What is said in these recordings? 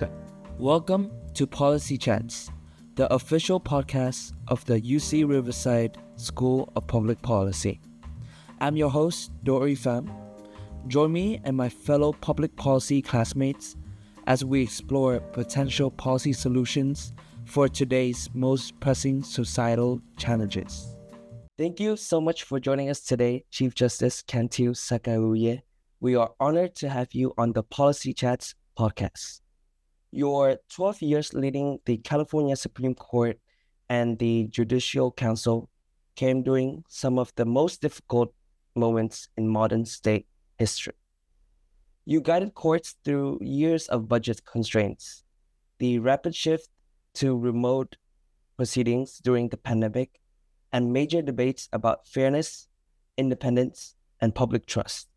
Okay. Welcome to Policy Chats, the official podcast of the UC Riverside School of Public Policy. I'm your host, Dori Pham. Join me and my fellow public policy classmates as we explore potential policy solutions for today's most pressing societal challenges. Thank you so much for joining us today, Chief Justice Cantil Sakauye. We are honored to have you on the Policy Chats podcast. Your 12 years leading the California Supreme Court and the Judicial Council came during some of the most difficult moments in modern state history. You guided courts through years of budget constraints, the rapid shift to remote proceedings during the pandemic, and major debates about fairness, independence, and public trust.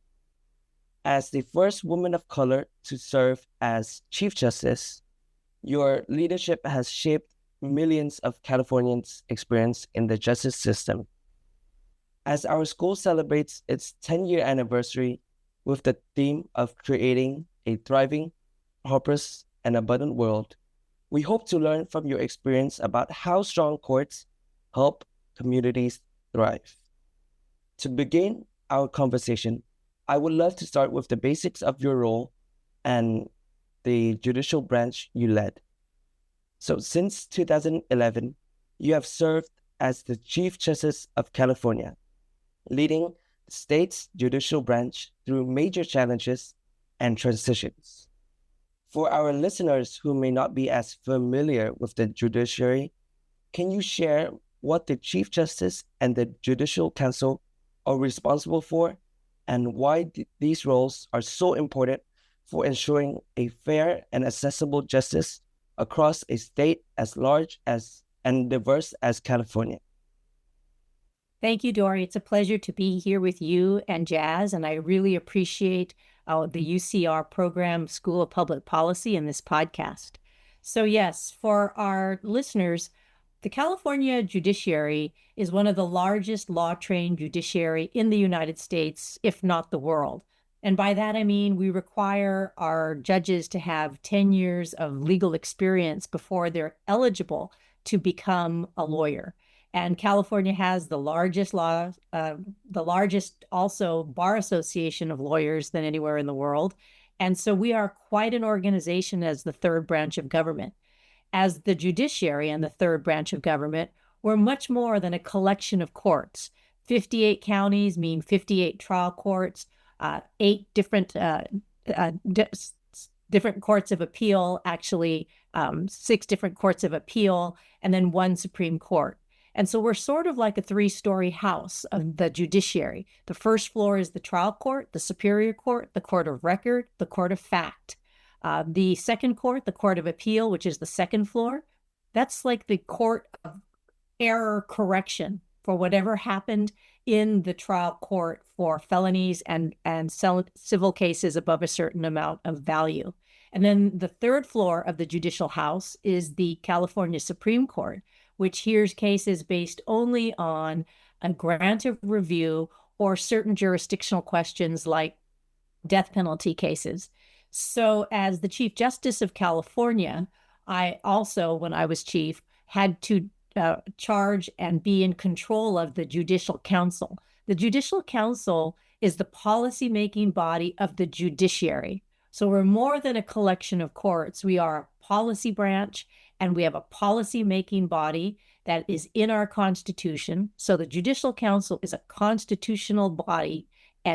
As the first woman of color to serve as Chief Justice, your leadership has shaped millions of Californians' experience in the justice system. As our school celebrates its 10-year anniversary with the theme of creating a thriving, prosperous, and abundant world, we hope to learn from your experience about how strong courts help communities thrive. To begin our conversation, I would love to start with the basics of your role and the judicial branch you led. So since 2011, you have served as the Chief Justice of California, leading the state's judicial branch through major challenges and transitions. For our listeners who may not be as familiar with the judiciary, can you share what the Chief Justice and the Judicial Council are responsible for, and why these roles are so important for ensuring a fair and accessible justice across a state as large as and diverse as California? Thank you, Dori. It's a pleasure to be here with you and Jazz, and I really appreciate the UCR program, School of Public Policy, in this podcast. So yes, for our listeners, the California judiciary is one of the largest law-trained judiciary in the United States, if not the world. And by that, I mean we require our judges to have 10 years of legal experience before they're eligible to become a lawyer. And California has the largest also bar association of lawyers than anywhere in the world. And so we are quite an organization as the third branch of government. As the judiciary and the third branch of government, we're much more than a collection of courts. 58 counties mean 58 trial courts, 8 different courts of appeal, actually 6 different courts of appeal, and then 1 Supreme Court. And so we're sort of like a 3-story house of the judiciary. The first floor is the trial court, the superior court, the court of record, the court of fact. The second court, the Court of Appeal, which is the second floor, that's like the court of error correction for whatever happened in the trial court for felonies and civil cases above a certain amount of value. And then the third floor of the judicial house is the California Supreme Court, which hears cases based only on a grant of review or certain jurisdictional questions like death penalty cases. So as the Chief Justice of California, I also, when I was chief, had to charge and be in control of the Judicial Council. The Judicial Council is the policy-making body of the judiciary. So we're more than a collection of courts. We are a policy branch, and we have a policy-making body that is in our Constitution. So the Judicial Council is a constitutional body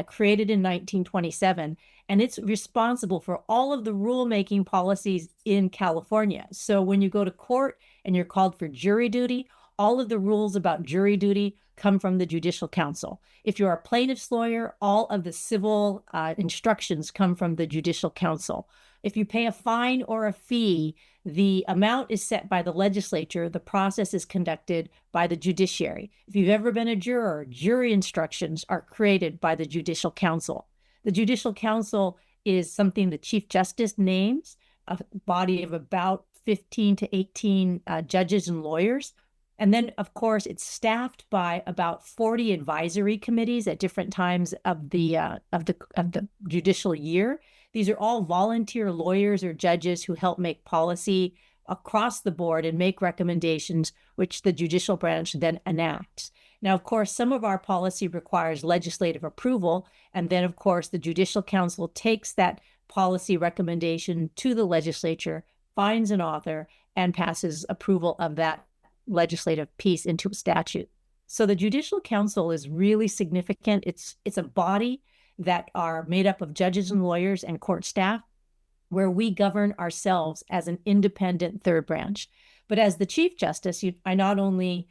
created in 1927, and it's responsible for all of the rulemaking policies in California. So when you go to court and you're called for jury duty, all of the rules about jury duty come from the Judicial Council. If you're a plaintiff's lawyer, all of the civil instructions come from the Judicial Council. If you pay a fine or a fee, the amount is set by the legislature. The process is conducted by the judiciary. If you've ever been a juror, jury instructions are created by the Judicial Council. The Judicial Council is something the Chief Justice names, a body of about 15 to 18 judges and lawyers. And then, of course, it's staffed by about 40 advisory committees at different times of the judicial year. These are all volunteer lawyers or judges who help make policy across the board and make recommendations, which the judicial branch then enacts. Now, of course, some of our policy requires legislative approval, and then, of course, the Judicial Council takes that policy recommendation to the legislature, finds an author, and passes approval of that legislative piece into a statute. So the Judicial Council is really significant. It's a body that are made up of judges and lawyers and court staff, where we govern ourselves as an independent third branch. But as the Chief Justice, I not only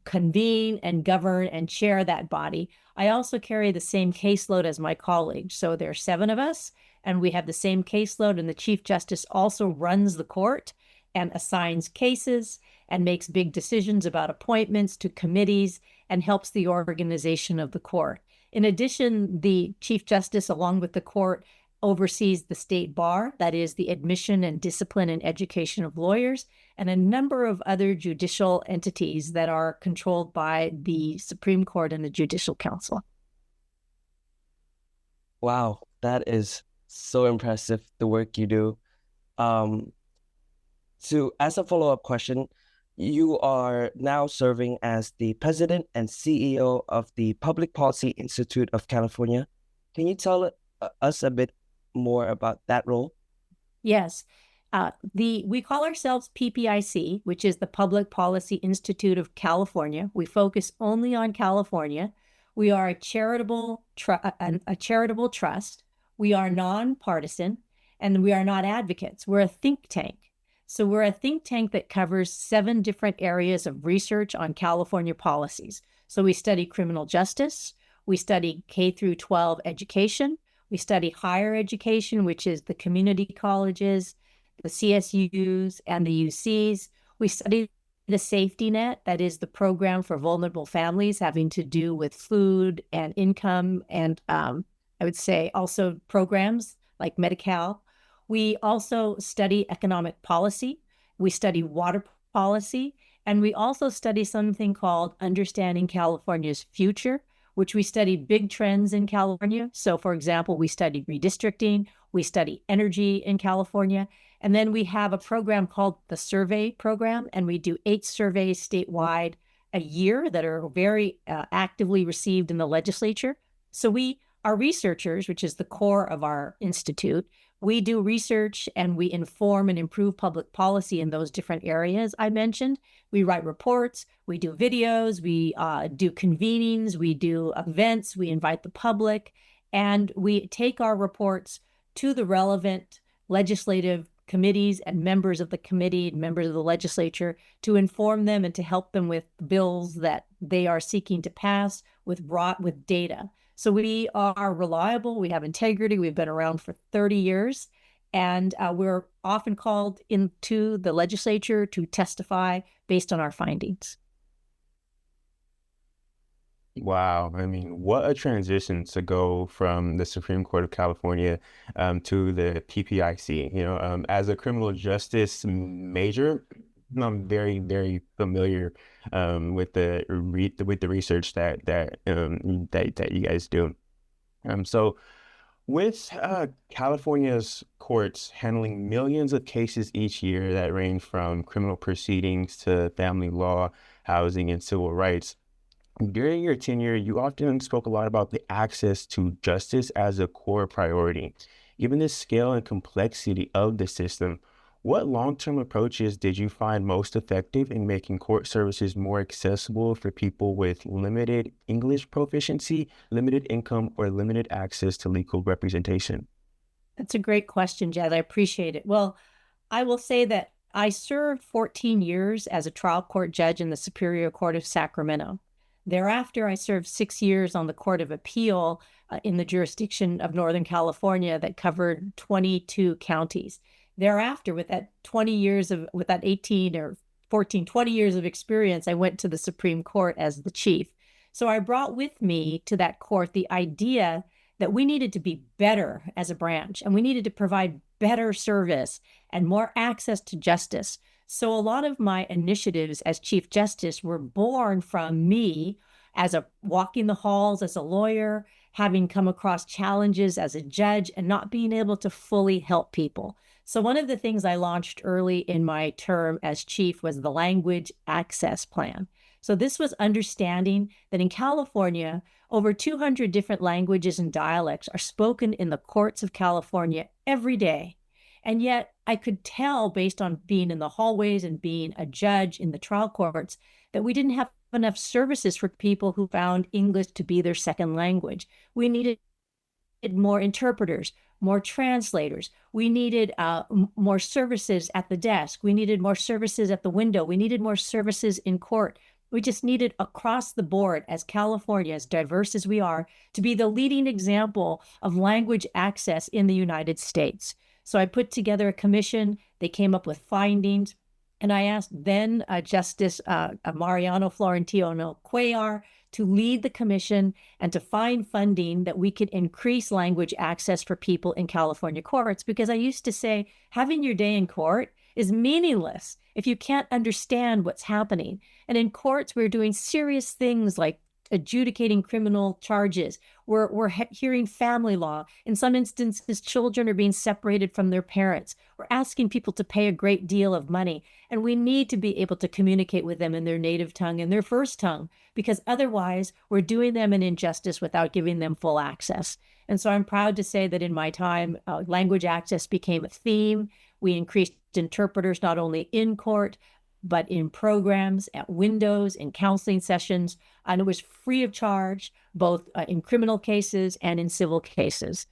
convene and govern and chair that body, I also carry the same caseload as my colleagues. So there are 7 of us, and we have the same caseload, and the Chief Justice also runs the court and assigns cases and makes big decisions about appointments to committees and helps the organization of the court. In addition, the Chief Justice, along with the court, oversees the state bar, that is the admission and discipline and education of lawyers, and a number of other judicial entities that are controlled by the Supreme Court and the Judicial Council. Wow, that is so impressive, the work you do. So as a follow-up question, you are now serving as the president and CEO of the Public Policy Institute of California. Can you tell us a bit more about that role? Yes. We call ourselves PPIC, which is the Public Policy Institute of California. We focus only on California. We are a charitable trust. We are nonpartisan, and we are not advocates. We're a think tank. So we're a think tank that covers 7 different areas of research on California policies. So we study criminal justice, we study K through 12 education, we study higher education, which is the community colleges, the CSUs, and the UCs. We study the safety net, that is the program for vulnerable families having to do with food and income, and I would say also programs like Medi-Cal. We also study economic policy, we study water policy, and we also study something called Understanding California's Future, which we study big trends in California. So for example, we study redistricting, we study energy in California, and then we have a program called the Survey Program, and we do 8 surveys statewide a year that are very actively received in the legislature. So we are researchers, which is the core of our institute. We do research and we inform and improve public policy in those different areas I mentioned. We write reports, we do videos, we do convenings, we do events, we invite the public, and we take our reports to the relevant legislative committees and members of the committee, members of the legislature, to inform them and to help them with bills that they are seeking to pass with data. So we are reliable, we have integrity, we've been around for 30 years, and we're often called into the legislature to testify based on our findings. Wow. I mean, what a transition to go from the Supreme Court of California to the PPIC. As a criminal justice major, I'm very, very familiar with the research that you guys do. So with California's courts handling millions of cases each year that range from criminal proceedings to family law, housing, and civil rights, during your tenure, you often spoke a lot about the access to justice as a core priority. Given the scale and complexity of the system, what long-term approaches did you find most effective in making court services more accessible for people with limited English proficiency, limited income, or limited access to legal representation? That's a great question, Jed. I appreciate it. Well, I will say that I served 14 years as a trial court judge in the Superior Court of Sacramento. Thereafter, I served 6 years on the Court of Appeal in the jurisdiction of Northern California that covered 22 counties. Thereafter, with that 20 years with that 18 or 14, 20 years of experience, I went to the Supreme Court as the chief. So I brought with me to that court the idea that we needed to be better as a branch, and we needed to provide better service and more access to justice. So a lot of my initiatives as Chief Justice were born from me as walking the halls as a lawyer, having come across challenges as a judge and not being able to fully help people. So one of the things I launched early in my term as chief was the Language Access Plan. So this was understanding that in California, over 200 different languages and dialects are spoken in the courts of California every day. And yet I could tell, based on being in the hallways and being a judge in the trial courts, that we didn't have enough services for people who found English to be their second language. We needed more interpreters, more translators. We needed more services at the desk. We needed more services at the window. We needed more services in court. We just needed across the board, as California, as diverse as we are, to be the leading example of language access in the United States. So I put together a commission. They came up with findings. And I asked then Justice Mariano Florentino Cuellar to lead the commission and to find funding that we could increase language access for people in California courts. Because I used to say, having your day in court is meaningless if you can't understand what's happening. And in courts, we're doing serious things like adjudicating criminal charges. We're hearing family law. In some instances, children are being separated from their parents. We're asking people to pay a great deal of money. And we need to be able to communicate with them in their native tongue and their first tongue, because otherwise we're doing them an injustice without giving them full access. And so I'm proud to say that in my time, language access became a theme. We increased interpreters not only in court, but in programs, at windows, in counseling sessions, and it was free of charge, both in criminal cases and in civil cases.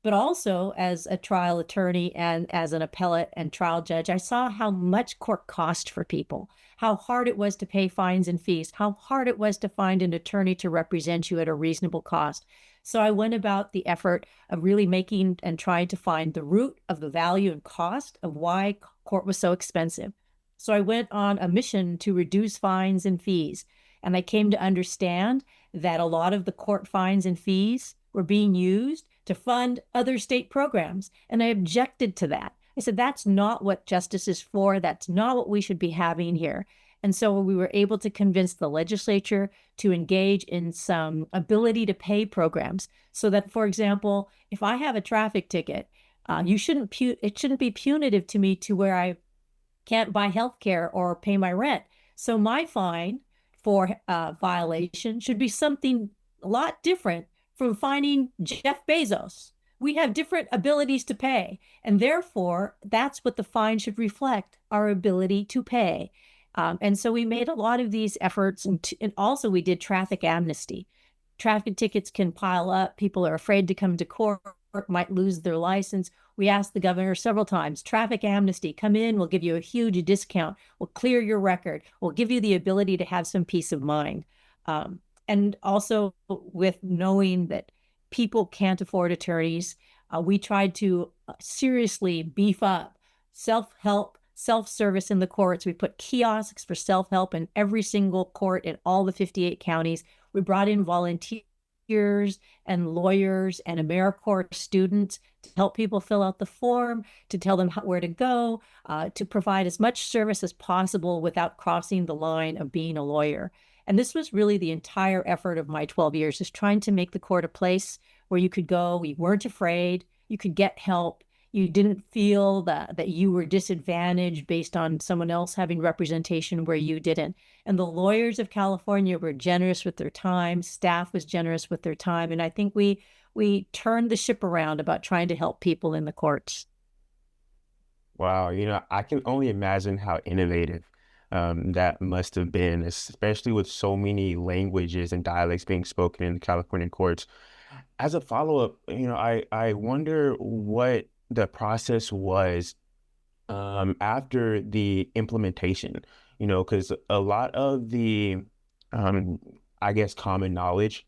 But also as a trial attorney and as an appellate and trial judge, I saw how much court cost for people, how hard it was to pay fines and fees, how hard it was to find an attorney to represent you at a reasonable cost. So I went about the effort of really making and trying to find the root of the value and cost of why court was so expensive. So I went on a mission to reduce fines and fees. And I came to understand that a lot of the court fines and fees were being used to fund other state programs. And I objected to that. I said, that's not what justice is for. That's not what we should be having here. And so we were able to convince the legislature to engage in some ability to pay programs so that, for example, if I have a traffic ticket, it shouldn't be punitive to me to where I can't buy health care or pay my rent. So my fine for violation should be something a lot different from fining Jeff Bezos. We have different abilities to pay, and therefore that's what the fine should reflect, our ability to pay. And so we made a lot of these efforts, and also we did traffic amnesty. Traffic tickets can pile up. People are afraid to come to court, might lose their license. We asked the governor several times, traffic amnesty, come in, we'll give you a huge discount, we'll clear your record, we'll give you the ability to have some peace of mind. And also with knowing that people can't afford attorneys, we tried to seriously beef up self-help, self-service in the courts. We put kiosks for self-help in every single court in all the 58 counties. We brought in volunteers and lawyers and AmeriCorps students to help people fill out the form, to tell them where to go, to provide as much service as possible without crossing the line of being a lawyer. And this was really the entire effort of my 12 years, is trying to make the court a place where you could go, you weren't afraid, you could get help, you didn't feel that you were disadvantaged based on someone else having representation where you didn't. And the lawyers of California were generous with their time, staff was generous with their time, and I think we turned the ship around about trying to help people in the courts. Wow, I can only imagine how innovative that must have been, especially with so many languages and dialects being spoken in the California courts. As a follow-up, I wonder what the process was after the implementation, because a lot of the, I guess, common knowledge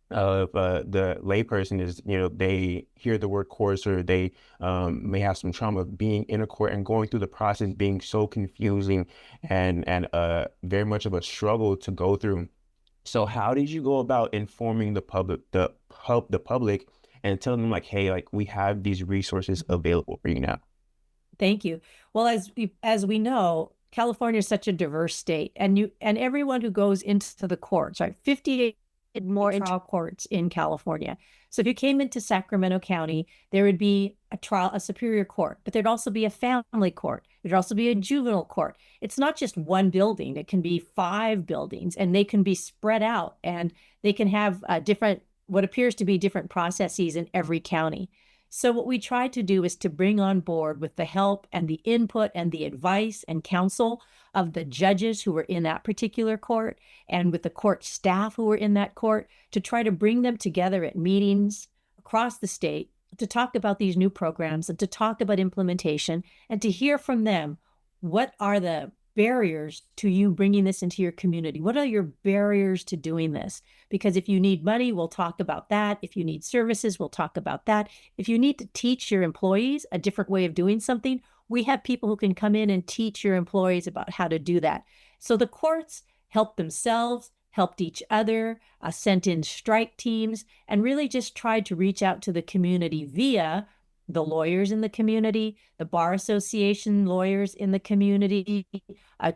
of the layperson is, they hear the word course, or they may have some trauma of being in a court and going through the process being so confusing and very much of a struggle to go through. So how did you go about informing the public, and telling them, like, hey, like, we have these resources available for you now? Thank you. Well, as we know, California is such a diverse state, and everyone who goes into the courts, right? 58 more trial courts in California. So if you came into Sacramento County, there would be a superior court, but there'd also be a family court. There'd also be a juvenile court. It's not just one building. It can be 5 buildings, and they can be spread out, and they can have what appears to be different processes in every county. So what we try to do is to bring on board, with the help and the input and the advice and counsel of the judges who were in that particular court, and with the court staff who were in that court, to try to bring them together at meetings across the state to talk about these new programs and to talk about implementation, and to hear from them, what are the barriers to you bringing this into your community? What are your barriers to doing this? Because if you need money, we'll talk about that. If you need services, we'll talk about that. If you need to teach your employees a different way of doing something, we have people who can come in and teach your employees about how to do that. So the courts helped themselves, helped each other, sent in strike teams, and really just tried to reach out to the community via the lawyers in the community, the bar association lawyers in the community,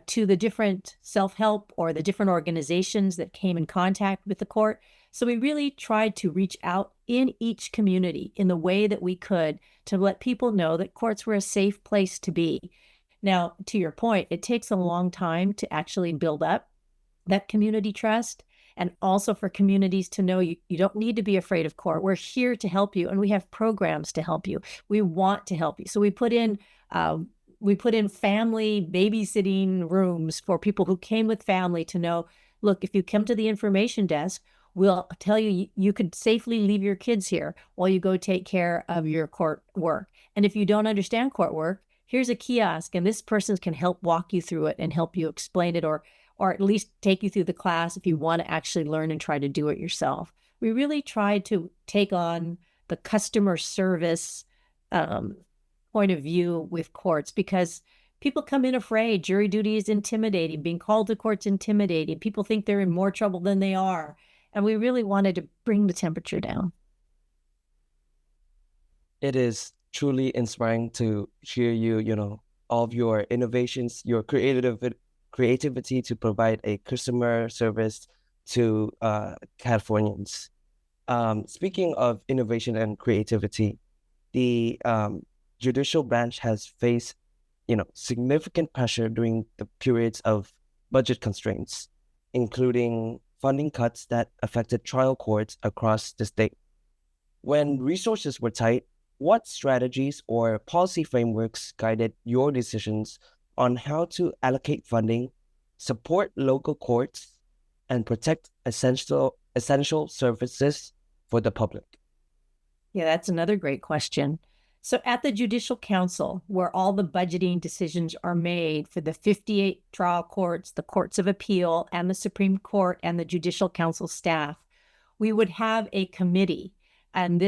to the different self-help or the different organizations that came in contact with the court. So we really tried to reach out in each community in the way that we could to let people know that courts were a safe place to be. Now, to your point, it takes a long time to actually build up that community trust, and also for communities to know you don't need to be afraid of court. We're here to help you, and we have programs to help you. We want to help you. So we put in family babysitting rooms for people who came with family to know, look, if you come to the information desk, we'll tell you you could safely leave your kids here while you go take care of your court work. And if you don't understand court work, here's a kiosk, and this person can help walk you through it and help you explain it, or at least take you through the class if you want to actually learn and try to do it yourself. We really tried to take on the customer service point of view with courts, because people come in afraid. Jury duty is intimidating. Being called to court's intimidating. People think they're in more trouble than they are. And we really wanted to bring the temperature down. It is truly inspiring to hear you, all of your innovations, your creativity to provide a customer service to Californians. Speaking of innovation and creativity, the judicial branch has faced, significant pressure during the periods of budget constraints, including funding cuts that affected trial courts across the state. When resources were tight, what strategies or policy frameworks guided your decisions on how to allocate funding, support local courts, and protect essential services for the public? Yeah, that's another great question. So at the Judicial Council, where all the budgeting decisions are made for the 58 trial courts, the courts of appeal, and the Supreme Court and the Judicial Council staff, we would have a committee, and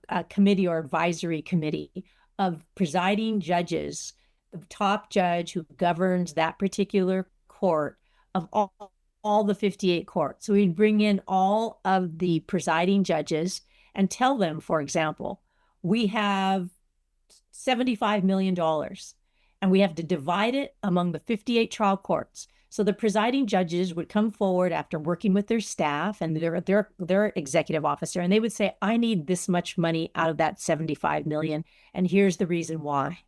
a committee or advisory committee of presiding judges, the top judge who governs that particular court of all the 58 courts. So we'd bring in all of the presiding judges and tell them, for example, we have $75 million and we have to divide it among the 58 trial courts. So the presiding judges would come forward after working with their staff and their executive officer, and they would say, I need this much money out of that $75 million, and here's the reason why.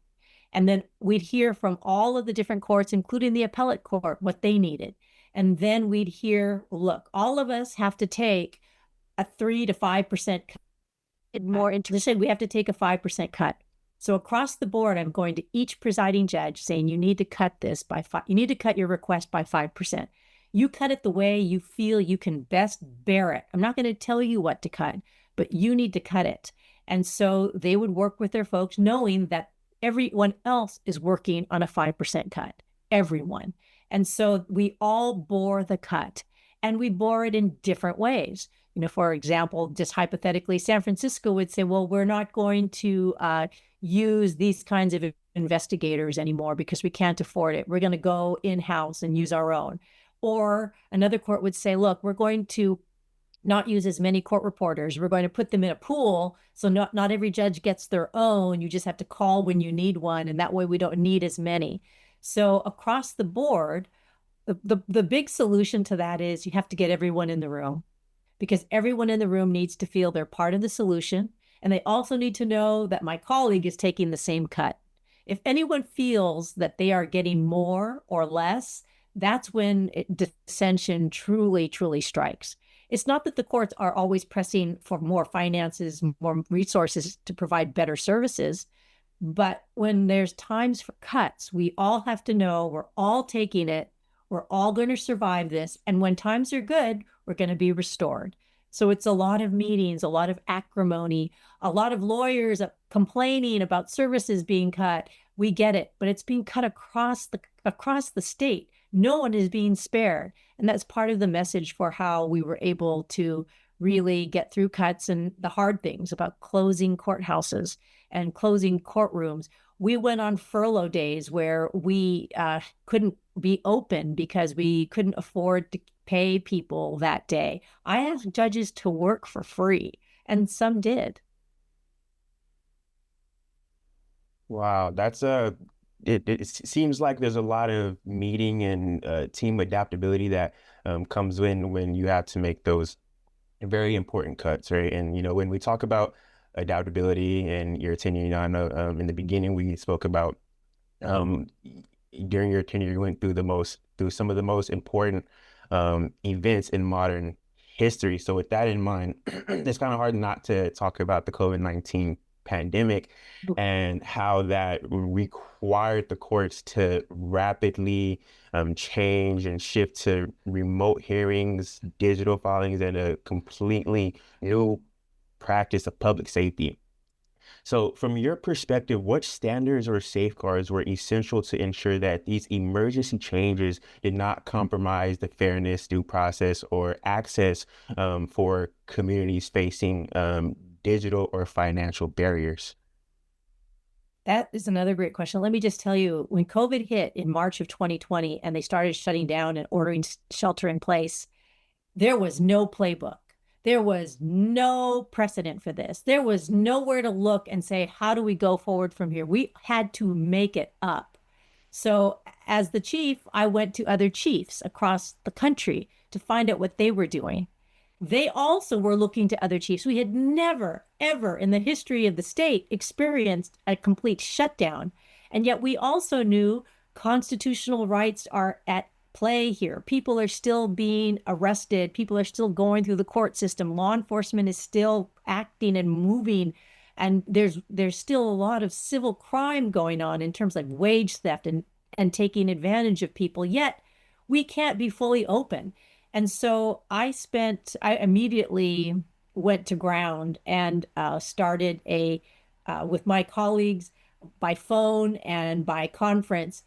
And then we'd hear from all of the different courts, including the appellate court, what they needed. And then we'd hear, look, all of us have to take a 3 to 5% cut. More interesting, we have to take a 5% cut. So across the board, I'm going to each presiding judge saying, you need to cut this by 5. You need to cut your request by 5%. You cut it the way you feel you can best bear it. I'm not going to tell you what to cut, but you need to cut it. And so they would work with their folks, knowing that everyone else is working on a 5% cut, everyone. And so we all bore the cut, and we bore it in different ways. For example, just hypothetically, San Francisco would say, well, we're not going to use these kinds of investigators anymore because we can't afford it. We're going to go in-house and use our own. Or another court would say, look, we're going to not use as many court reporters. We're going to put them in a pool. So not every judge gets their own. You just have to call when you need one. And that way we don't need as many. So across the board, the big solution to that is you have to get everyone in the room, because everyone in the room needs to feel they're part of the solution. And they also need to know that my colleague is taking the same cut. If anyone feels that they are getting more or less, that's when dissension truly, truly strikes. It's not that the courts are always pressing for more finances, more resources to provide better services, but when there's times for cuts, we all have to know we're all taking it. We're all going to survive this. And when times are good, we're going to be restored. So it's a lot of meetings, a lot of acrimony, a lot of lawyers complaining about services being cut. We get it, but it's being cut across the state. No one is being spared. And that's part of the message for how we were able to really get through cuts and the hard things about closing courthouses and closing courtrooms. We went on furlough days where we couldn't be open because we couldn't afford to pay people that day. I asked judges to work for free, and some did. Wow, it seems like there's a lot of meeting and team adaptability that comes in when you have to make those very important cuts, right? And when we talk about adaptability and your tenure, I know in the beginning we spoke about during your tenure you went through some of the most important events in modern history. So with that in mind, it's kind of hard not to talk about the COVID-19 pandemic and how that required the courts to rapidly change and shift to remote hearings, digital filings, and a completely new practice of public safety. So from your perspective, what standards or safeguards were essential to ensure that these emergency changes did not compromise the fairness, due process, or access for communities facing digital or financial barriers? That is another great question. Let me just tell you, when COVID hit in March of 2020 and they started shutting down and ordering shelter in place, there was no playbook. There was no precedent for this. There was nowhere to look and say, how do we go forward from here? We had to make it up. So as the chief, I went to other chiefs across the country to find out what they were doing. They also were looking to other chiefs. We had never, ever in the history of the state experienced a complete shutdown. And yet we also knew constitutional rights are at play here. People are still being arrested. People are still going through the court system. Law enforcement is still acting and moving. And there's still a lot of civil crime going on in terms of wage theft and taking advantage of people. Yet we can't be fully open. And so I immediately went to ground and started with my colleagues by phone and by conference.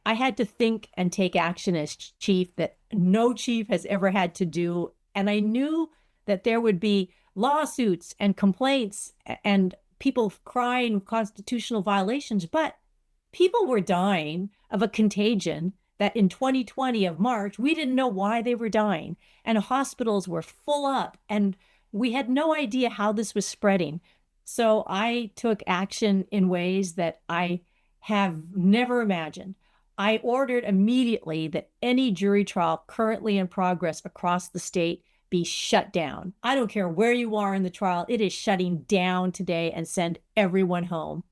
I had to think and take action as chief that no chief has ever had to do. And I knew that there would be lawsuits and complaints and people crying constitutional violations, but people were dying of a contagion that in 2020 of March, we didn't know why they were dying, and hospitals were full up, and we had no idea how this was spreading. So I took action in ways that I have never imagined. I ordered immediately that any jury trial currently in progress across the state be shut down. I don't care where you are in the trial, it is shutting down today, and send everyone home.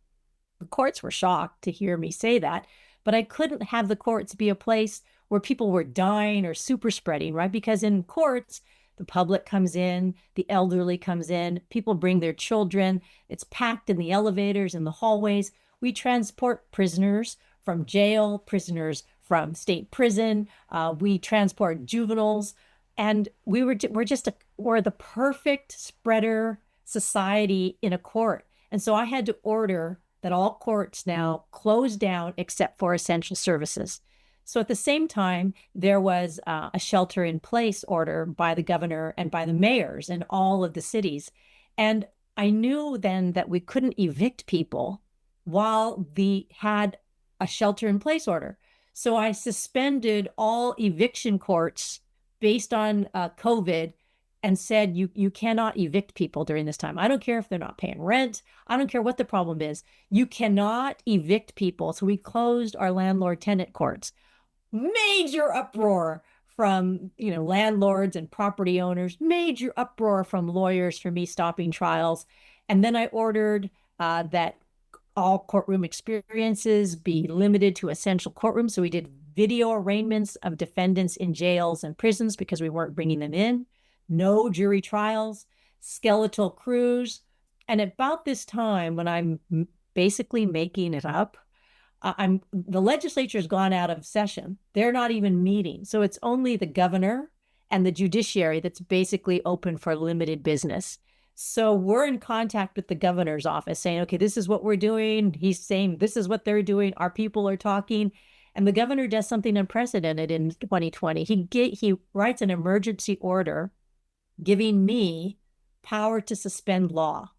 The courts were shocked to hear me say that, but I couldn't have the courts be a place where people were dying or super spreading, right? Because in courts, the public comes in, the elderly comes in, people bring their children. It's packed in the elevators, in the hallways. We transport prisoners from jail, prisoners from state prison. We transport juveniles. And we're the perfect spreader society in a court. And so I had to order that all courts now close down except for essential services. So at the same time, there was a shelter in place order by the governor and by the mayors in all of the cities. And I knew then that we couldn't evict people while they had a shelter in place order. So I suspended all eviction courts based on COVID and said, you cannot evict people during this time. I don't care if they're not paying rent. I don't care what the problem is. You cannot evict people. So we closed our landlord-tenant courts. Major uproar from, landlords and property owners, major uproar from lawyers for me stopping trials. And then I ordered that all courtroom experiences be limited to essential courtrooms. So we did video arraignments of defendants in jails and prisons because we weren't bringing them in. No jury trials, skeletal crews. And about this time, when I'm basically making it up, the legislature's gone out of session. They're not even meeting. So it's only the governor and the judiciary that's basically open for limited business. So we're in contact with the governor's office saying, okay, this is what we're doing. He's saying, this is what they're doing. Our people are talking. And the governor does something unprecedented in 2020. He writes an emergency order giving me power to suspend law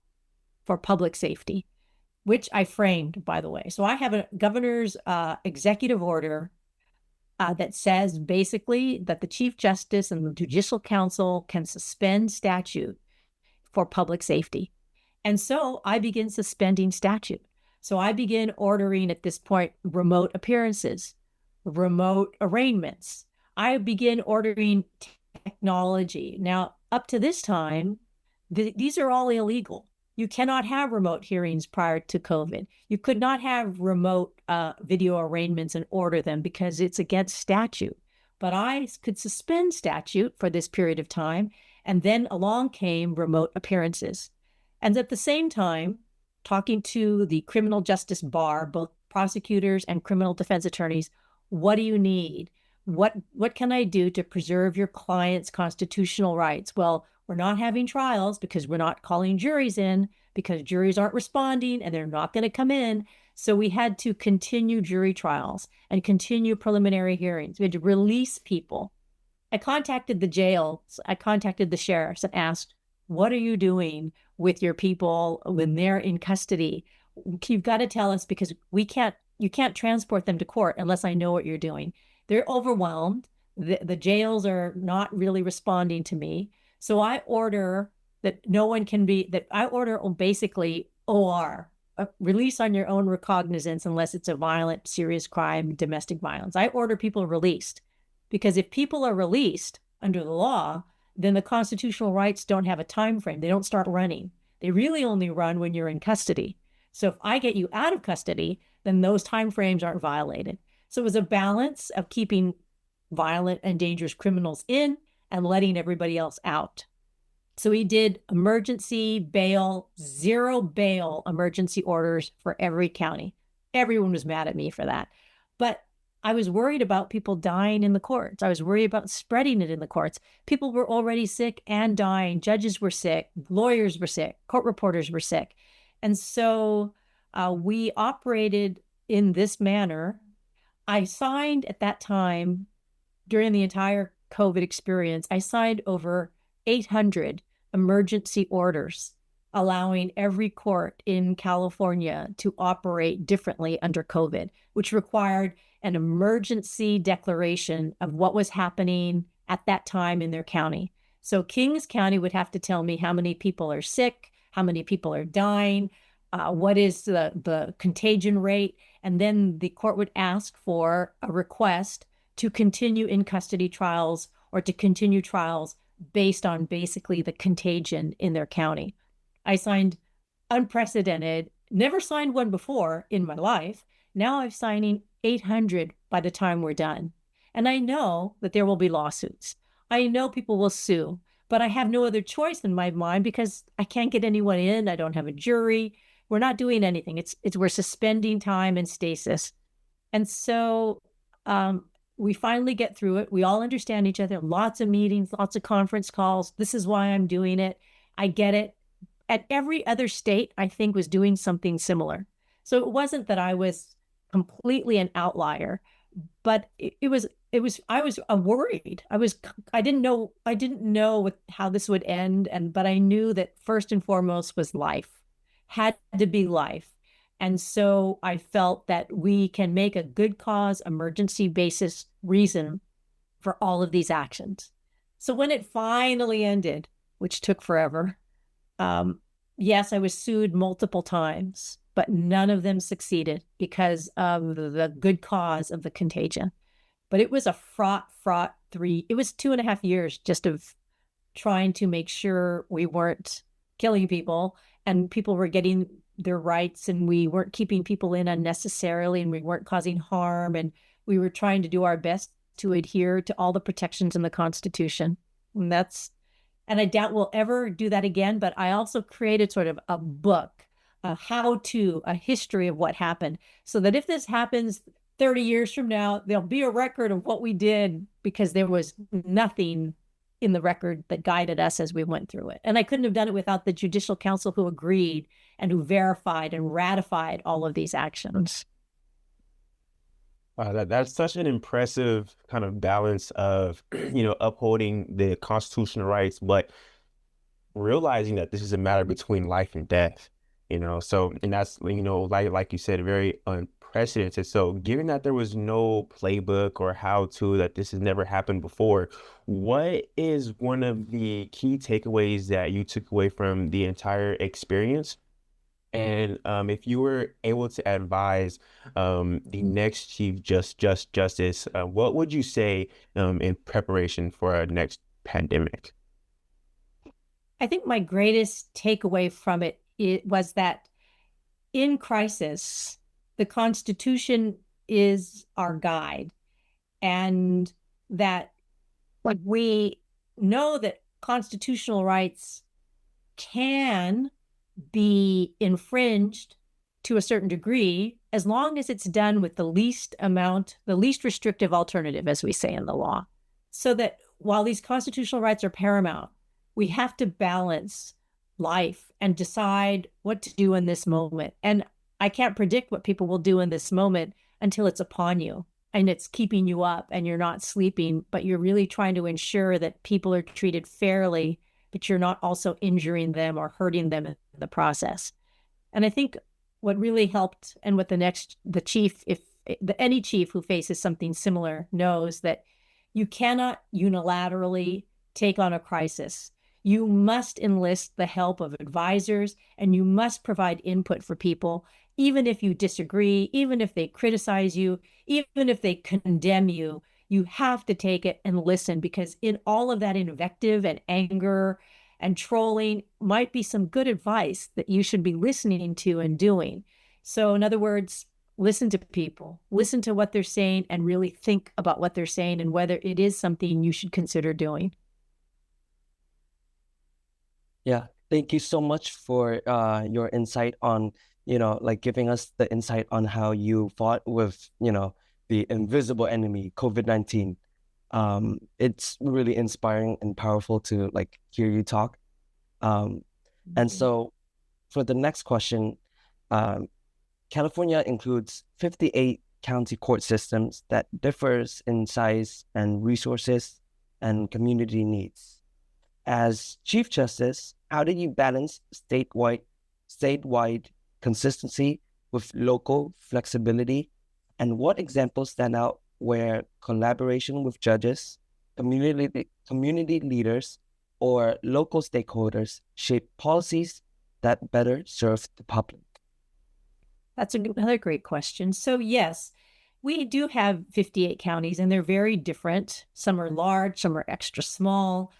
for public safety, which I framed, by the way. So I have a governor's executive order that says basically that the Chief Justice and the Judicial Council can suspend statute for public safety. And so I begin suspending statute. So I begin ordering at this point remote appearances, remote arraignments. I begin ordering technology. Now, up to this time, these are all illegal. You cannot have remote hearings prior to COVID. You could not have remote video arraignments and order them because it's against statute. But I could suspend statute for this period of time. And then along came remote appearances. And at the same time, talking to the criminal justice bar, both prosecutors and criminal defense attorneys, what do you need? What can I do to preserve your client's constitutional rights? Well, we're not having trials because we're not calling juries in because juries aren't responding and they're not going to come in. So we had to continue jury trials and continue preliminary hearings. We had to release people. I contacted the jails. I contacted the sheriffs and asked, what are you doing with your people when they're in custody? You've got to tell us because you can't transport them to court unless I know what you're doing. They're overwhelmed. The jails are not really responding to me. So I order that I order basically OR, a release on your own recognizance unless it's a violent, serious crime, domestic violence. I order people released because if people are released under the law, then the constitutional rights don't have a time frame. They don't start running. They really only run when you're in custody. So if I get you out of custody, then those time frames aren't violated. So it was a balance of keeping violent and dangerous criminals in and letting everybody else out. So we did emergency bail, 0 bail emergency orders for every county. Everyone was mad at me for that. But I was worried about people dying in the courts. I was worried about spreading it in the courts. People were already sick and dying. Judges were sick. Lawyers were sick. Court reporters were sick. And so we operated in this manner. I signed at that time, during the entire COVID experience, I signed over 800 emergency orders allowing every court in California to operate differently under COVID, which required an emergency declaration of what was happening at that time in their county. So Kings County would have to tell me how many people are sick, how many people are dying, what is the contagion rate, and then the court would ask for a request to continue in custody trials or to continue trials based on basically the contagion in their county. I signed unprecedented, never signed one before in my life. Now I'm signing 800 by the time we're done. And I know that there will be lawsuits. I know people will sue, but I have no other choice in my mind because I can't get anyone in. I don't have a jury. We're not doing anything. We're suspending time and stasis. And so we finally get through it. We all understand each other. Lots of meetings, lots of conference calls. This is why I'm doing it. I get it. At every other state, I think, was doing something similar. So it wasn't that I was completely an outlier, but I was worried. I didn't know how this would end. But I knew that first and foremost was life, had to be life. And so I felt that we can make a good cause emergency basis reason for all of these actions. So when it finally ended, which took forever, yes, I was sued multiple times, but none of them succeeded because of the good cause of the contagion. But it was a fraught it was 2.5 years just of trying to make sure we weren't killing people and people were getting their rights and we weren't keeping people in unnecessarily and we weren't causing harm. And we were trying to do our best to adhere to all the protections in the Constitution. And I doubt we'll ever do that again. But I also created sort of a book, a a history of what happened, so that if this happens 30 years from now, there'll be a record of what we did, because there was nothing in the record that guided us as we went through it. And I couldn't have done it without the Judicial Council, who agreed and who verified and ratified all of these actions. That's such an impressive kind of balance of, upholding the constitutional rights, but realizing that this is a matter between life and death, so, and that's, like you said, very unprecedented. So given that there was no playbook or how to, that this has never happened before, what is one of the key takeaways that you took away from the entire experience? And if you were able to advise the next Chief Justice, what would you say in preparation for a next pandemic? I think my greatest takeaway from it was that in crisis, the Constitution is our guide, and that we know that constitutional rights can be infringed to a certain degree, as long as it's done with the least restrictive alternative, as we say in the law. So that while these constitutional rights are paramount, we have to balance life and decide what to do in this moment. And I can't predict what people will do in this moment until it's upon you and it's keeping you up and you're not sleeping, but you're really trying to ensure that people are treated fairly, but you're not also injuring them or hurting them in the process. And I think what really helped, and what the chief, any chief who faces something similar knows, that you cannot unilaterally take on a crisis. You must enlist the help of advisors, and you must provide input for people, even if you disagree, even if they criticize you, even if they condemn you. You have to take it and listen, because in all of that invective and anger and trolling might be some good advice that you should be listening to and doing. So in other words, listen to people, listen to what they're saying, and really think about what they're saying and whether it is something you should consider doing. Yeah, thank you so much for your insight on, giving us the insight on how you fought with, the invisible enemy, COVID-19. It's really inspiring and powerful to hear you talk. And so for the next question, California includes 58 county court systems that differs in size and resources and community needs. As Chief Justice, how did you balance statewide consistency with local flexibility? And what examples stand out where collaboration with judges, community leaders, or local stakeholders shape policies that better serve the public? That's another great question. So yes, we do have 58 counties, and they're very different. Some are large, some are extra small.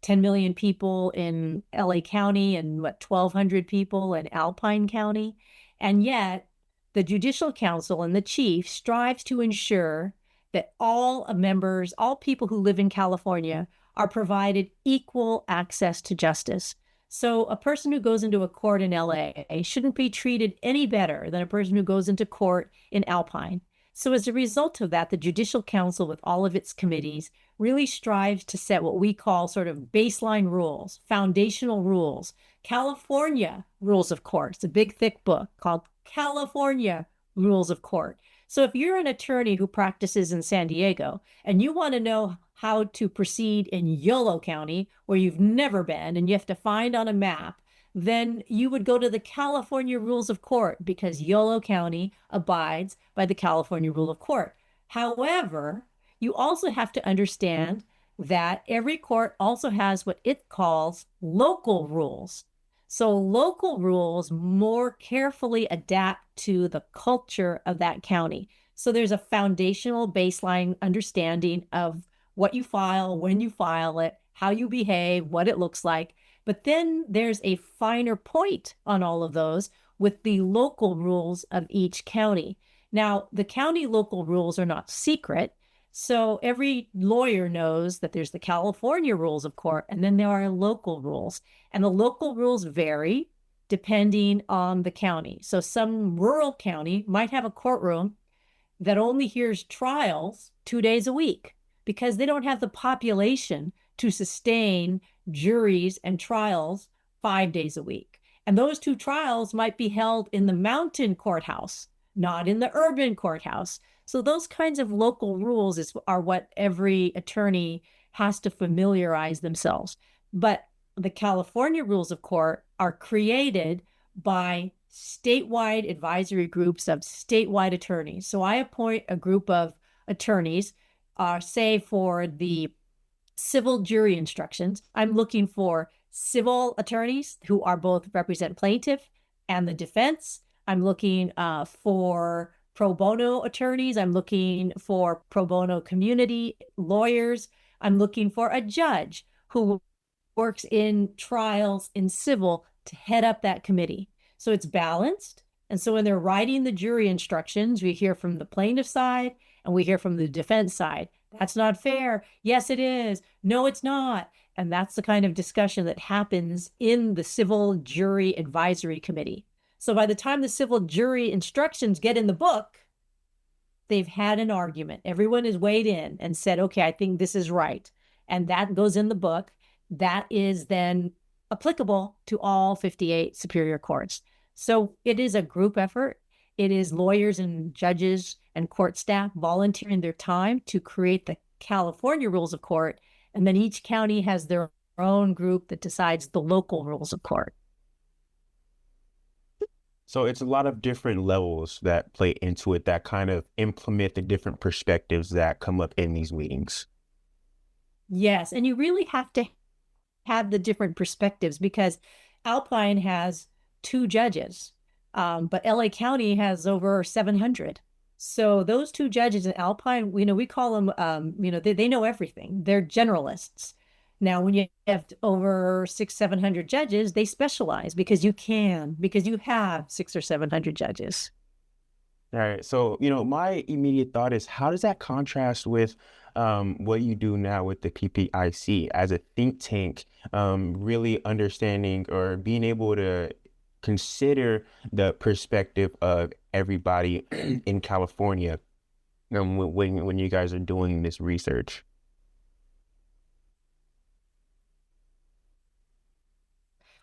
10 million people in LA County and 1,200 people in Alpine County. And yet the Judicial Council and the chief strives to ensure that all members, all people who live in California, are provided equal access to justice. So a person who goes into a court in LA shouldn't be treated any better than a person who goes into court in Alpine. So as a result of that, the Judicial Council, with all of its committees, really strives to set what we call sort of baseline rules, foundational rules, California rules of court. It's a big, thick book called California Rules of Court. So if you're an attorney who practices in San Diego and you want to know how to proceed in Yolo County, where you've never been, and you have to find on a map, then you would go to the California Rules of Court, because Yolo County abides by the California Rule of Court. However, you also have to understand that every court also has what it calls local rules. So local rules more carefully adapt to the culture of that county. So there's a foundational baseline understanding of what you file, when you file it, how you behave, what it looks like. But then there's a finer point on all of those with the local rules of each county. Now, the county local rules are not secret. So every lawyer knows that there's the California rules of court, and then there are local rules. And the local rules vary depending on the county. So some rural county might have a courtroom that only hears trials 2 days a week because they don't have the population to sustain juries and trials 5 days a week. And those two trials might be held in the mountain courthouse, not in the urban courthouse. So those kinds of local rules are what every attorney has to familiarize themselves. But the California rules of court are created by statewide advisory groups of statewide attorneys. So I appoint a group of attorneys, say for the civil jury instructions, I'm looking for civil attorneys who are both represent plaintiff and the defense. I'm looking for pro bono attorneys. I'm looking for pro bono community lawyers. I'm looking for a judge who works in trials in civil to head up that committee. So it's balanced. And so when they're writing the jury instructions, we hear from the plaintiff side and we hear from the defense side. That's not fair. Yes, it is. No, it's not. And that's the kind of discussion that happens in the civil jury advisory committee. So by the time the civil jury instructions get in the book, they've had an argument. Everyone has weighed in and said, okay, I think this is right. And that goes in the book. That is then applicable to all 58 superior courts. So it is a group effort. It is lawyers and judges and court staff volunteering their time to create the California rules of court. And then each county has their own group that decides the local rules of court. So it's a lot of different levels that play into it that kind of implement the different perspectives that come up in these meetings. Yes, and you really have to have the different perspectives because Alpine has 2 judges, but LA County has over 700. So those 2 judges in Alpine, we call them, they know everything. They're generalists. Now, when you have over 600-700 judges, they specialize because you have 600 or 700 judges. All right. So, my immediate thought is, how does that contrast with what you do now with the PPIC as a think tank, really understanding or being able to consider the perspective of everybody in California when you guys are doing this research?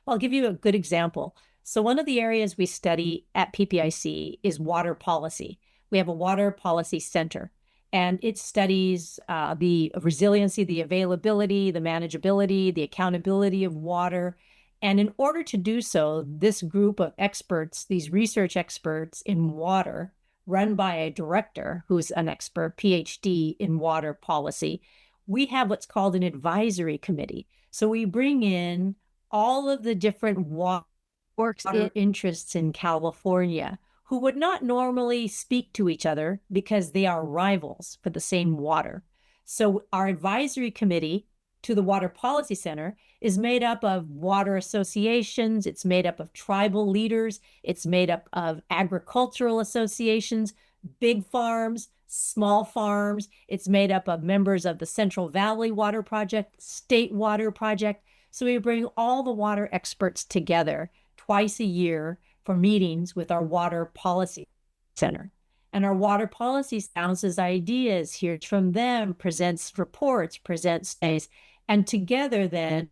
I'll give you a good example. So one of the areas we study at PPIC is water policy. We have a water policy center, and it studies the resiliency, the availability, the manageability, the accountability of water. And in order to do so, this group of experts, these research experts in water, run by a director who's an expert, PhD in water policy, we have what's called an advisory committee. So we bring in all of the different water interests in California who would not normally speak to each other because they are rivals for the same water. So our advisory committee to the Water Policy Center is made up of water associations. It's made up of tribal leaders. It's made up of agricultural associations, big farms, small farms. It's made up of members of the Central Valley Water Project, State Water Project. So we bring all the water experts together twice a year for meetings with our Water Policy Center. And our water policy bounces ideas, hears from them, presents reports, presents studies, and together then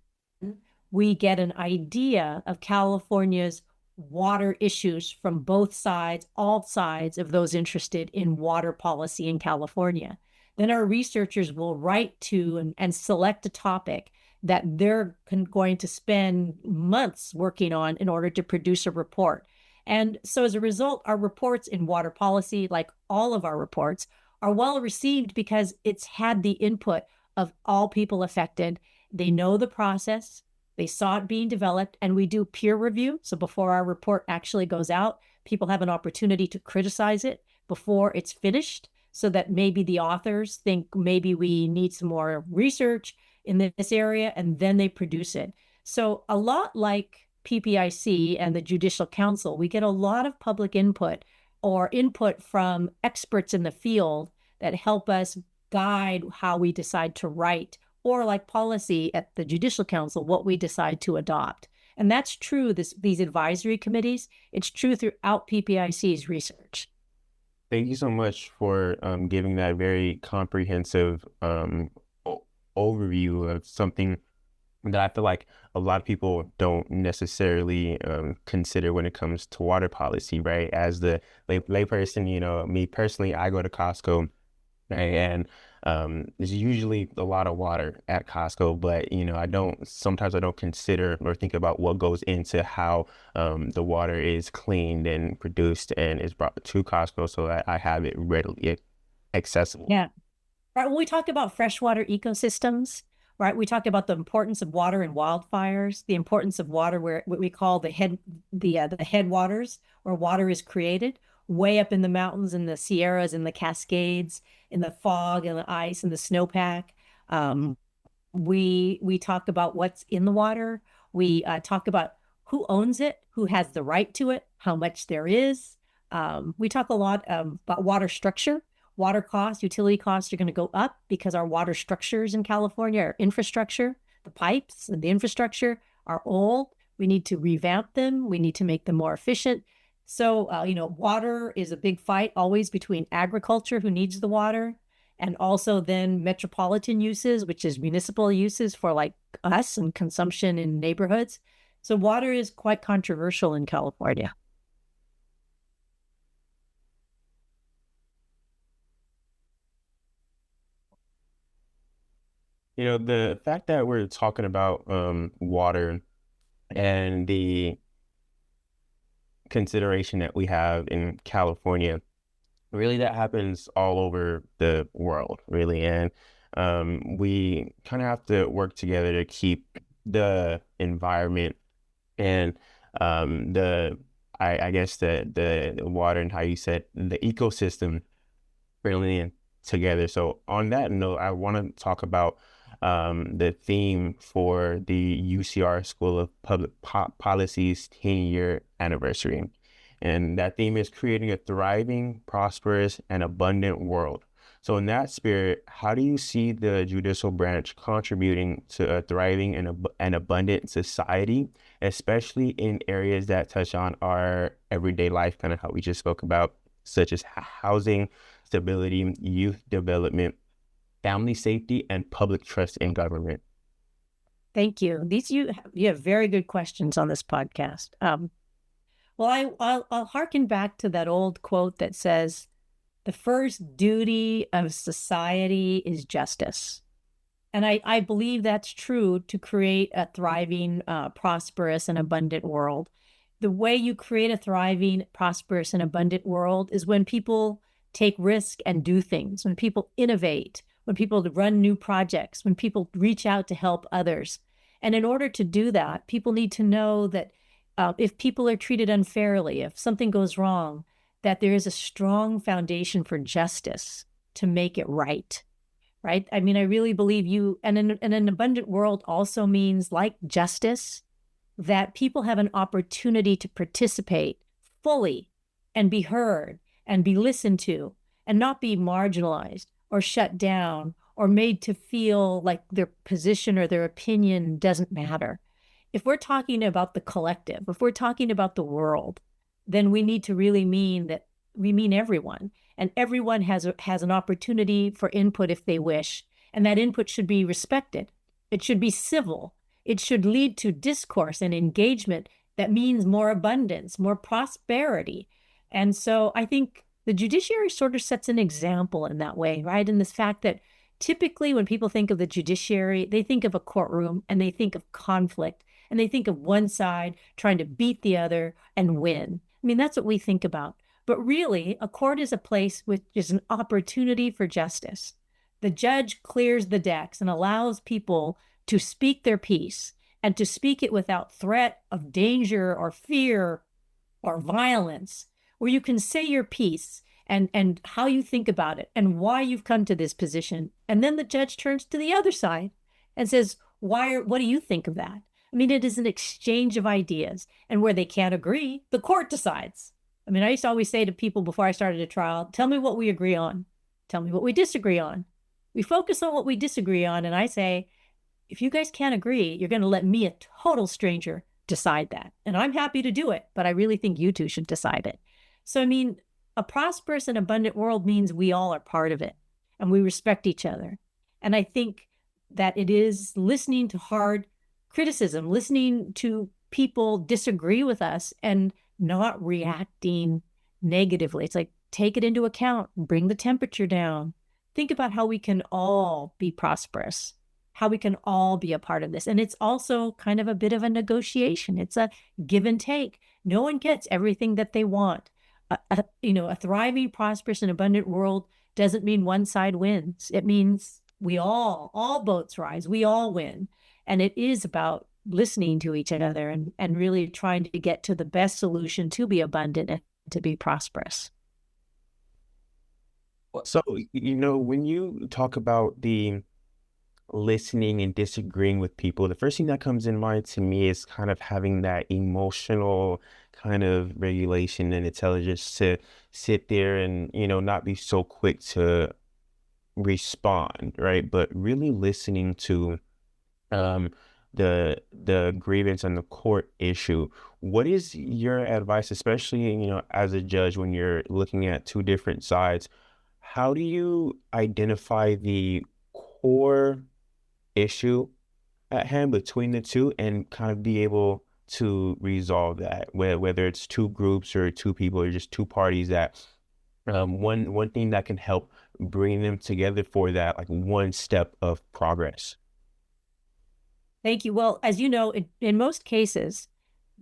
we get an idea of California's water issues from both sides, all sides of those interested in water policy in California. Then our researchers will write to and select a topic that they're going to spend months working on in order to produce a report. And so as a result, our reports in water policy, like all of our reports, are well received because it's had the input of all people affected. They know the process, they saw it being developed, and we do peer review. So before our report actually goes out, people have an opportunity to criticize it. before it's finished, so that maybe the authors think maybe we need some more research in this area, and then they produce it. So a lot like PPIC and the Judicial Council, we get a lot of public input or input from experts in the field that help us guide how we decide to write, or like policy at the Judicial Council, what we decide to adopt. And that's true, these advisory committees, it's true throughout PPIC's research. Thank you so much for giving that very comprehensive overview of something that I feel like a lot of people don't necessarily consider when it comes to water policy, right? As the layperson, me personally, I go to Costco, right? And there's usually a lot of water at Costco, but sometimes I don't consider or think about what goes into how the water is cleaned and produced and is brought to Costco so that I have it readily accessible. Yeah. Right. When we talk about freshwater ecosystems, right, we talk about the importance of water in wildfires, the importance of water where what we call the headwaters, where water is created, way up in the mountains, in the Sierras, in the Cascades, in the fog and the ice and the snowpack. We talk about what's in the water. We talk about who owns it, who has the right to it, how much there is. We talk a lot about water structure. Water costs, utility costs are going to go up because our water structures in California, our infrastructure, the pipes and the infrastructure are old. We need to revamp them. We need to make them more efficient. So, water is a big fight always between agriculture, who needs the water, and also then metropolitan uses, which is municipal uses for like us and consumption in neighborhoods. So water is quite controversial in California. The fact that we're talking about water and the consideration that we have in California, really that happens all over the world, really. And we kind of have to work together to keep the environment and I guess the water and how you said the ecosystem really together. So on that note, I want to talk about the theme for the UCR School of Public Policy's 10-year anniversary. And that theme is creating a thriving, prosperous, and abundant world. So in that spirit, how do you see the judicial branch contributing to a thriving and abundant society, especially in areas that touch on our everyday life, kind of how we just spoke about, such as housing, stability, youth development, family safety, and public trust in government? Thank you. You have very good questions on this podcast. Well, I'll harken back to that old quote that says, the first duty of society is justice. And I believe that's true to create a thriving, prosperous, and abundant world. The way you create a thriving, prosperous, and abundant world is when people take risk and do things, when people innovate, when people run new projects, when people reach out to help others. And in order to do that, people need to know that if people are treated unfairly, if something goes wrong, that there is a strong foundation for justice to make it right. Right? I mean, I really believe and an abundant world also means, like justice, that people have an opportunity to participate fully and be heard and be listened to and not be marginalized or shut down or made to feel like their position or their opinion doesn't matter. If we're talking about the collective, if we're talking about the world, then we need to really mean that we mean everyone, and everyone has an opportunity for input if they wish, and that input should be respected. It should be civil. It should lead to discourse and engagement that means more abundance, more prosperity. And so I think the judiciary sort of sets an example in that way, right? In this fact that typically when people think of the judiciary, they think of a courtroom and they think of conflict and they think of one side trying to beat the other and win. I mean, that's what we think about. But really, a court is a place which is an opportunity for justice. The judge clears the decks and allows people to speak their piece and to speak it without threat of danger or fear or violence, where you can say your piece and how you think about it and why you've come to this position. And then the judge turns to the other side and says, what do you think of that? I mean, it is an exchange of ideas, and where they can't agree, the court decides. I mean, I used to always say to people before I started a trial, tell me what we agree on. Tell me what we disagree on. We focus on what we disagree on. And I say, if you guys can't agree, you're going to let me, a total stranger, decide that. And I'm happy to do it, but I really think you two should decide it. So, I mean, a prosperous and abundant world means we all are part of it and we respect each other. And I think that it is listening to hard criticism, listening to people disagree with us and not reacting negatively. It's like, take it into account, bring the temperature down. Think about how we can all be prosperous, how we can all be a part of this. And it's also kind of a bit of a negotiation. It's a give and take. No one gets everything that they want. A thriving, prosperous, and abundant world doesn't mean one side wins. It means we all boats rise, we all win. And it is about listening to each other and really trying to get to the best solution to be abundant and to be prosperous. So, when you talk about the listening and disagreeing with people, the first thing that comes in mind to me is kind of having that emotional kind of regulation and intelligence to sit there and, not be so quick to respond, right? But really listening to the grievance and the court issue. What is your advice, especially, as a judge, when you're looking at two different sides? How do you identify the core issue at hand between the two and kind of be able to resolve that, whether it's two groups or two people or just two parties, that one thing that can help bring them together for that, like, one step of progress? Thank you. Well, as you know, in most cases,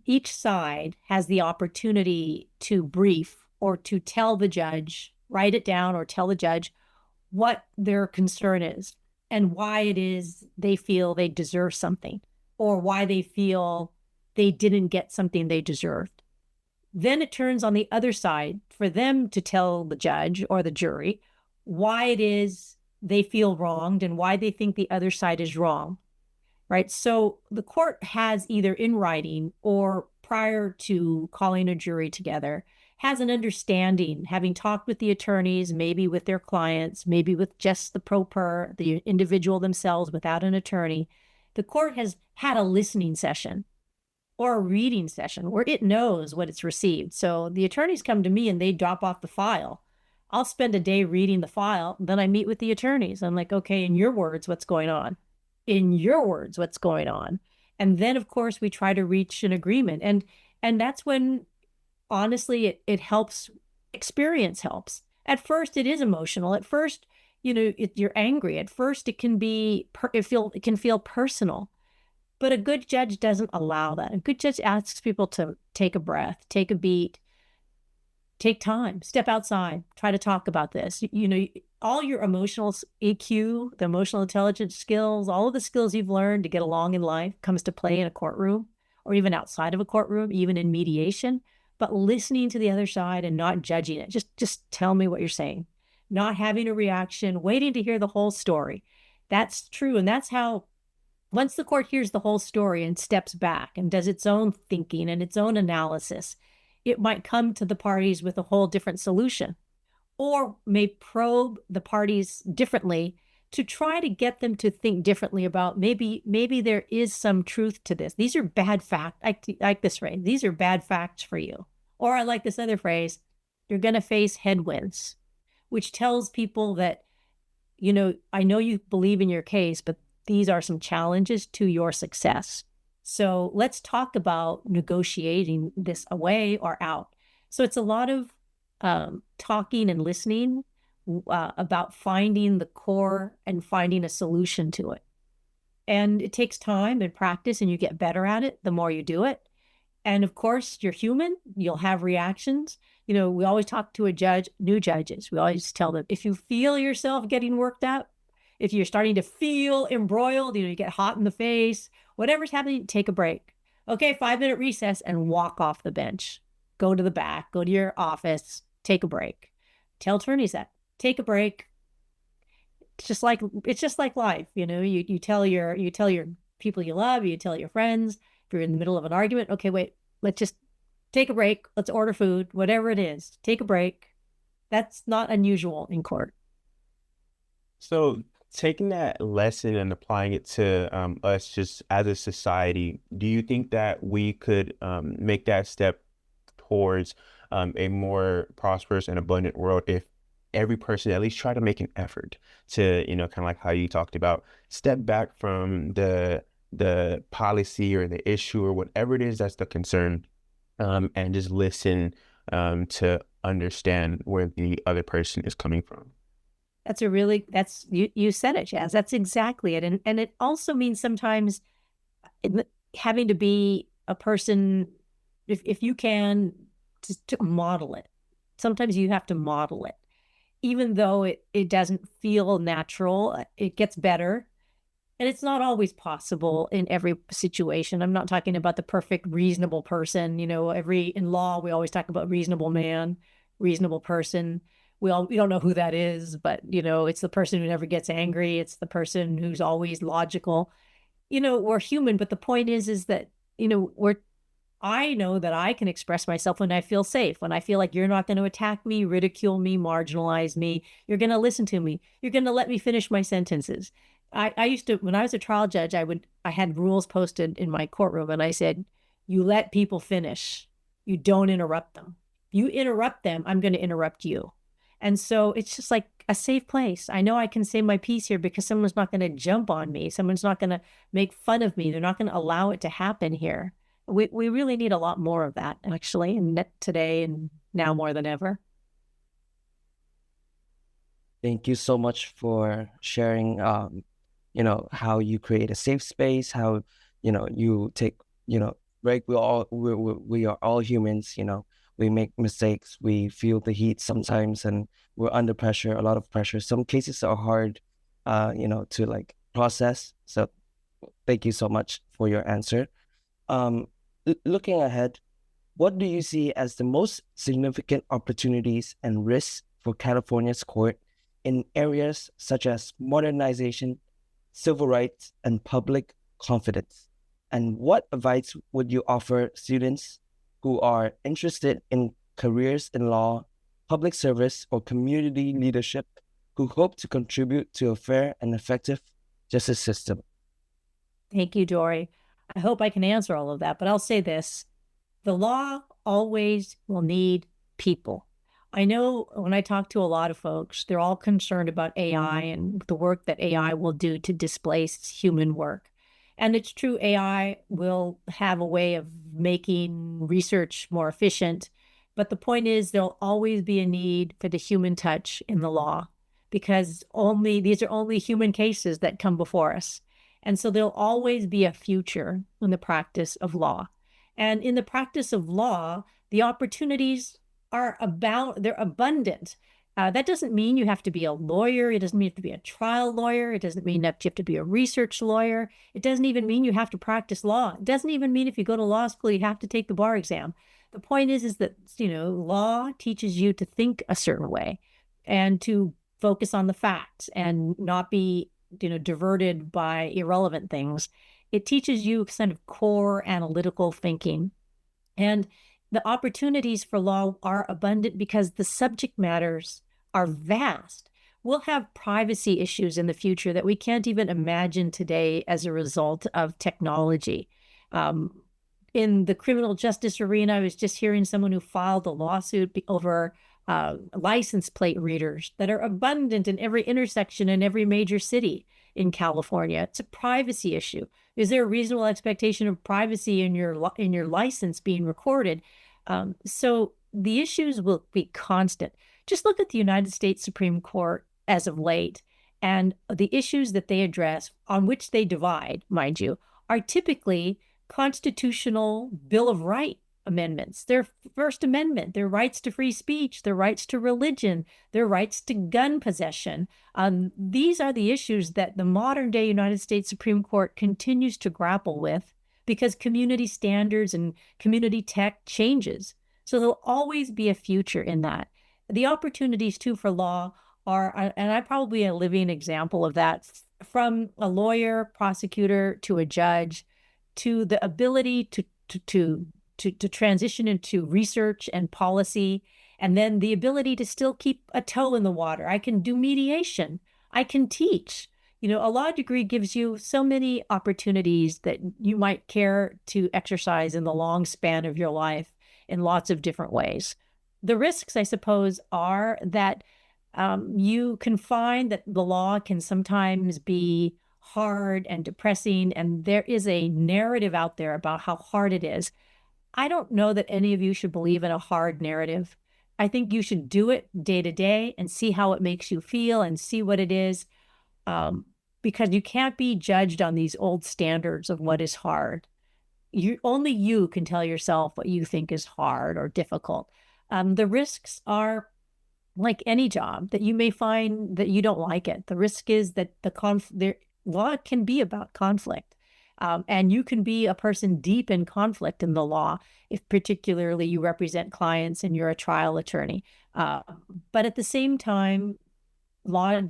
each side has the opportunity to brief or to tell the judge, write it down or tell the judge what their concern is and why it is they feel they deserve something, or why they feel they didn't get something they deserved. Then it turns on the other side for them to tell the judge or the jury why it is they feel wronged and why they think the other side is wrong, right? So the court has, either in writing or prior to calling a jury together, has an understanding, having talked with the attorneys, maybe with their clients, maybe with just the pro per, the individual themselves without an attorney. The court has had a listening session or a reading session where it knows what it's received. So the attorneys come to me and they drop off the file. I'll spend a day reading the file. Then I meet with the attorneys. I'm like, okay, in your words, what's going on? In your words, what's going on? And then, of course, we try to reach an agreement. And that's when, honestly, it helps. Experience helps. At first, it is emotional. At first, you're angry. At first, it can feel personal. But a good judge doesn't allow that. A good judge asks people to take a breath, take a beat, take time, step outside, try to talk about this. All your emotional EQ, the emotional intelligence skills, all of the skills you've learned to get along in life comes to play in a courtroom or even outside of a courtroom, even in mediation. But listening to the other side and not judging it, just tell me what you're saying, not having a reaction, waiting to hear the whole story. That's true. And that's how, once the court hears the whole story and steps back and does its own thinking and its own analysis, it might come to the parties with a whole different solution, or may probe the parties differently to try to get them to think differently about maybe there is some truth to this. These are bad facts. I like this phrase. These are bad facts for you. Or I like this other phrase, you're going to face headwinds, which tells people that, I know you believe in your case, but these are some challenges to your success. So let's talk about negotiating this away or out. So it's a lot of talking and listening about finding the core and finding a solution to it. And it takes time and practice, and you get better at it the more you do it. And of course, you're human. You'll have reactions. We always talk to new judges. We always tell them, if you feel yourself getting worked up, if you're starting to feel embroiled, you get hot in the face, whatever's happening, take a break. Okay, 5-minute recess and walk off the bench. Go to the back, go to your office, take a break. Tell attorneys that. Take a break. It's just like life, you tell your people you love, you tell your friends, if you're in the middle of an argument, okay, wait, let's just take a break, let's order food, whatever it is, take a break. That's not unusual in court. So taking that lesson and applying it to us just as a society, do you think that we could make that step towards a more prosperous and abundant world if every person at least try to make an effort to, kind of like how you talked about, step back from the policy or the issue or whatever it is that's the concern, and just listen to understand where the other person is coming from? You said it, Jazz. That's exactly it. And it also means sometimes having to be a person, if you can, to model it. Sometimes you have to model it. Even though it doesn't feel natural, it gets better. And it's not always possible in every situation. I'm not talking about the perfect, reasonable person. In law, we always talk about reasonable man, reasonable person. We don't know who that is, but, it's the person who never gets angry. It's the person who's always logical. We're human, but the point is that, I know that I can express myself when I feel safe, when I feel like you're not going to attack me, ridicule me, marginalize me. You're going to listen to me. You're going to let me finish my sentences. I used to, when I was a trial judge, I had rules posted in my courtroom, and I said, you let people finish. You don't interrupt them. If you interrupt them, I'm going to interrupt you. And so it's just like a safe place. I know I can say my piece here because someone's not going to jump on me. Someone's not going to make fun of me. They're not going to allow it to happen here. We really need a lot more of that, actually, and today and now more than ever. Thank you so much for sharing, how you create a safe space, how, you take, break. We are all humans, we make mistakes, we feel the heat sometimes, and we're under pressure, a lot of pressure. Some cases are hard, to like process. So thank you so much for your answer. Looking ahead, what do you see as the most significant opportunities and risks for California's court in areas such as modernization, civil rights, and public confidence? And what advice would you offer students who are interested in careers in law, public service, or community leadership who hope to contribute to a fair and effective justice system? Thank you, Dori. I hope I can answer all of that, but I'll say this. The law always will need people. I know when I talk to a lot of folks, they're all concerned about AI and the work that AI will do to displace human work. And it's true, AI will have a way of making research more efficient. But the point is, there'll always be a need for the human touch in the law because these are only human cases that come before us. And so there'll always be a future in the practice of law. And in the practice of law, the opportunities they're abundant. That doesn't mean you have to be a lawyer. It doesn't mean you have to be a trial lawyer. It doesn't mean that you have to be a research lawyer. It doesn't even mean you have to practice law. It doesn't even mean if you go to law school, you have to take the bar exam. The point is that, law teaches you to think a certain way and to focus on the facts and not be diverted by irrelevant things. It teaches you kind of core analytical thinking. And the opportunities for law are abundant because the subject matters are vast. We'll have privacy issues in the future that we can't even imagine today as a result of technology. In the criminal justice arena, I was just hearing someone who filed a lawsuit over license plate readers that are abundant in every intersection in every major city in California. It's a privacy issue. Is there a reasonable expectation of privacy in your license being recorded? So the issues will be constant. Just look at the United States Supreme Court as of late, and the issues that they address, on which they divide, mind you, are typically constitutional Bill of Rights amendments, their First Amendment, their rights to free speech, their rights to religion, their rights to gun possession. These are the issues that the modern day United States Supreme Court continues to grapple with because community standards and community tech changes. So there'll always be a future in that. the opportunities too for law are, and I'm probably a living example of that, from a lawyer, prosecutor, to a judge, to the ability to transition into research and policy, and then the ability to still keep a toe in the water. I can do mediation. I can teach. A law degree gives you so many opportunities that you might care to exercise in the long span of your life in lots of different ways. The risks, I suppose, are that you can find that the law can sometimes be hard and depressing, and there is a narrative out there about how hard it is. I don't know that any of you should believe in a hard narrative. I think you should do it day to day and see how it makes you feel and see what it is, because you can't be judged on these old standards of what is hard. Only you can tell yourself what you think is hard or difficult. The risks are like any job, that you may find that you don't like it. The risk is that the law can be about conflict. And you can be a person deep in conflict in the law, if particularly you represent clients and you're a trial attorney. But at the same time, law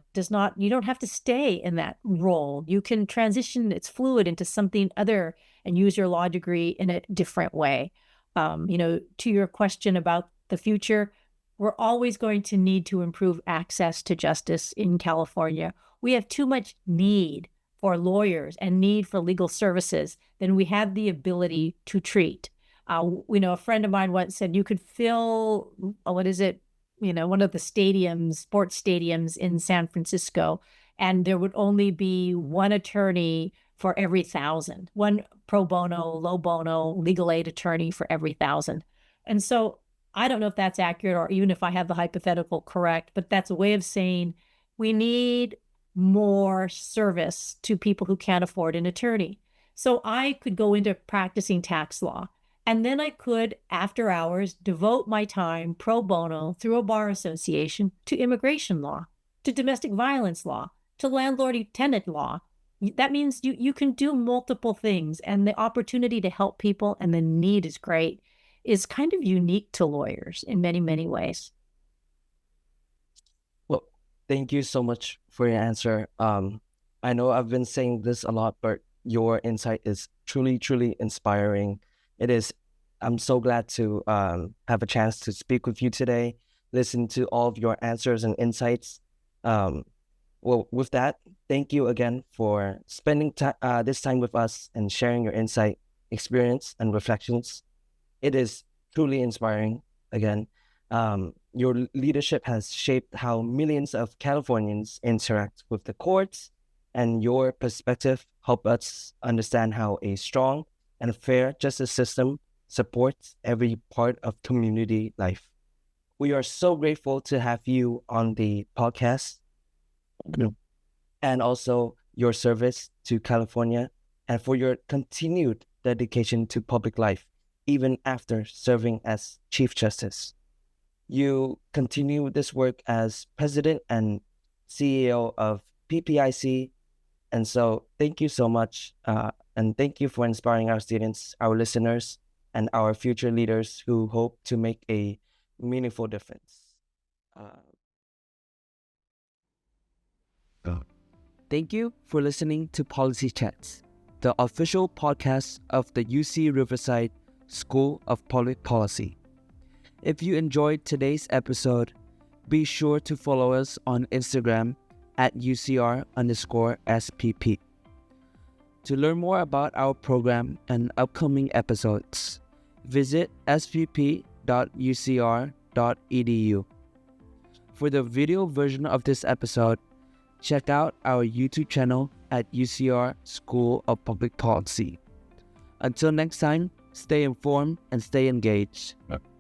you don't have to stay in that role. You can transition, it's fluid, into something other and use your law degree in a different way. To your question about the future, we're always going to need to improve access to justice in California. We have too much need for lawyers and need for legal services than we have the ability to treat. A friend of mine once said you could fill, one of the stadiums, sports stadiums in San Francisco, and there would only be one attorney for every 1,000, one pro bono, low bono legal aid attorney for every 1,000. And so I don't know if that's accurate or even if I have the hypothetical correct, but that's a way of saying we need more service to people who can't afford an attorney. So I could go into practicing tax law, and then I could, after hours, devote my time pro bono through a bar association to immigration law, to domestic violence law, to landlord-tenant law. That means you can do multiple things, and the opportunity to help people and the need is great, is kind of unique to lawyers in many, many ways. Well, thank you so much for your answer. I know I've been saying this a lot, but your insight is truly, truly inspiring. I'm so glad to have a chance to speak with you today, listen to all of your answers and insights. Well, with that, thank you again for spending this time with us and sharing your insight, experience, and reflections. It is truly inspiring. Again, your leadership has shaped how millions of Californians interact with the courts, and your perspective help us understand how a strong and fair justice system supports every part of community life. We are so grateful to have you on the podcast, and also your service to California, and for your continued dedication to public life, even after serving as Chief Justice. You continue this work as President and CEO of PPIC, and so thank you so much, and thank you for inspiring our students, our listeners, and our future leaders who hope to make a meaningful difference. Thank you for listening to Policy Chats, the official podcast of the UC Riverside School of Public Policy. If you enjoyed today's episode, be sure to follow us on Instagram at UCR_SPP. To learn more about our program and upcoming episodes, visit spp.ucr.edu. For the video version of this episode, check out our YouTube channel at UCR School of Public Policy. Until next time, stay informed and stay engaged.